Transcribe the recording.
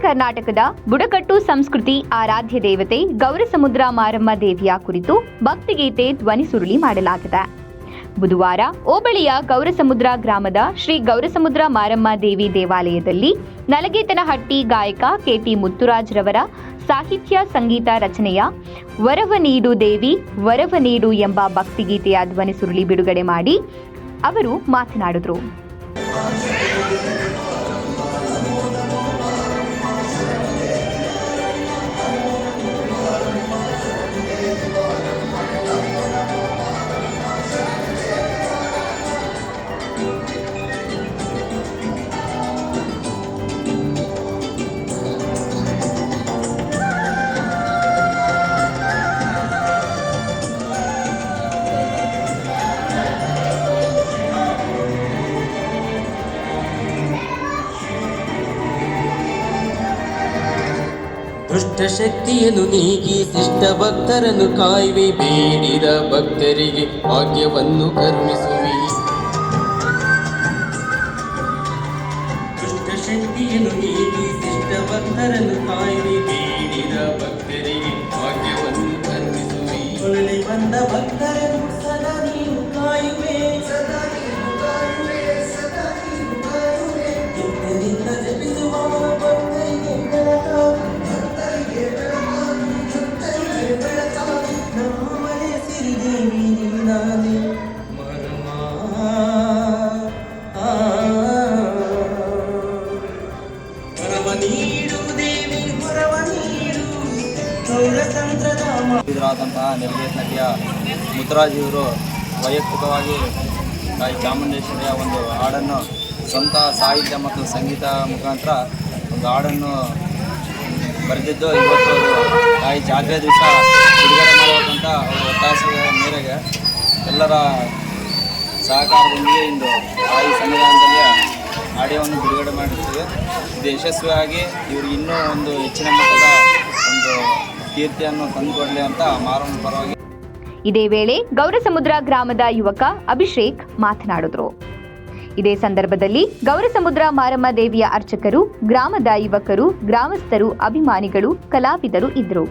ಕರ್ನಾಟಕದ ಬುಡಕಟ್ಟು ಸಂಸ್ಕೃತಿ ಆರಾಧ್ಯ ದೇವತೆ ಗೌರಸಮುದ್ರ ಮಾರಮ್ಮ ದೇವಿಯ ಕುರಿತು ಭಕ್ತಿಗೀತೆ ಧ್ವನಿ ಸುರುಳಿ ಮಾಡಲಾಗಿದೆ. ಬುಧವಾರ ಹೋಬಳಿಯ ಗೌರಸಮುದ್ರ ಗ್ರಾಮದ ಶ್ರೀ ಗೌರಸಮುದ್ರ ಮಾರಮ್ಮ ದೇವಿ ದೇವಾಲಯದಲ್ಲಿ ನಲಗೇತನಹಟ್ಟಿ ಗಾಯಕ ಕೆಟಿ ಮುತ್ತುರಾಜ್ ರವರ ಸಾಹಿತ್ಯ ಸಂಗೀತ ರಚನೆಯ ವರವ ನೀಡು ದೇವಿ ವರವ ನೀಡು ಎಂಬ ಭಕ್ತಿಗೀತೆಯ ಧ್ವನಿ ಸುರುಳಿ ಬಿಡುಗಡೆ ಮಾಡಿ ಅವರು ಮಾತನಾಡಿದರು. ದುಷ್ಟ ಶಕ್ತಿಯನ್ನು ನೀಗಿ ಶಿಷ್ಟ ಭಕ್ತರನ್ನು ಕಾಯುವೆ, ಬೇಡಿದ ಭಕ್ತರಿಗೆ ಭಾಗ್ಯವನ್ನು ಕರುಣಿಸುವೆ. ದುಷ್ಟ ಶಕ್ತಿಯನ್ನು ನೀಗಿ ಶಿಷ್ಟ ಭಕ್ತರನ್ನು ಕಾಯುವೆ, ಬೇಡಿದ ಭಕ್ತರಿಗೆ ಭಾಗ್ಯವನ್ನು ಕರುಣಿಸುವೆ. ಕೊಳಲಿ ಬಂದ ಭಕ್ತರನ್ನು ಸದಾ ನೀನು ಕಾಯುವೆ, ನಿತ್ಯದಿಂದ ಜಪಿಸುವ ಭಕ್ತರಿಗೆ ಇದರಾದಂತಹ ನಲಗೇತನಹಟ್ಟಿಯ ಮುತ್ತುರಾಜ್ ಇವರು ವೈಯಕ್ತಿಕವಾಗಿ ತಾಯಿ ಚಾಮುಂಡೇಶ್ವರಿಯ ಒಂದು ಹಾಡನ್ನು ಸ್ವಂತ ಸಾಹಿತ್ಯ ಮತ್ತು ಸಂಗೀತ ಮುಖಾಂತರ ಒಂದು ಹಾಡನ್ನು ಬರೆದಿದ್ದು ಇವತ್ತು ತಾಯಿ ಜಾತ್ರೆ ದಿವಸ ಬಿಡುಗಡೆ ಮಾಡುವಂಥ ಅವರ ಒತ್ತಾಸೆಯ ಮೇರೆಗೆ ಎಲ್ಲರ ಸಹಕಾರದೊಂದಿಗೆ ಇಂದು ತಾಯಿ ಸನ್ನಿಧಾನದಲ್ಲಿ ಆಡಿಯೋವನ್ನು ಬಿಡುಗಡೆ ಮಾಡಿರ್ತೀವಿ. ಇದು ಯಶಸ್ವಿಯಾಗಿ ಇವರಿಗೆ ಇನ್ನೂ ಒಂದು ಹೆಚ್ಚಿನ ಮಟ್ಟದ ಒಂದು ಕೀರ್ತಿಯನ್ನು ತಂದುಕೊಡಲಿ ಅಂತ ಮಾರಮ್ಮ ಪರವಾಗಿ. ಇದೇ ವೇಳೆ ಗೌರಸಮುದ್ರ ಗ್ರಾಮದ ಯುವಕ ಅಭಿಷೇಕ್ ಮಾತನಾಡಿದರು. ಇದೇ ಸಂದರ್ಭದಲ್ಲಿ ಗೌರಸಮುದ್ರ ಮಾರಮ್ಮ ದೇವಿಯ ಅರ್ಚಕರು, ಗ್ರಾಮದ ಯುವಕರು, ಗ್ರಾಮಸ್ಥರು, ಅಭಿಮಾನಿಗಳು, ಕಲಾವಿದರು ಇದ್ದರು.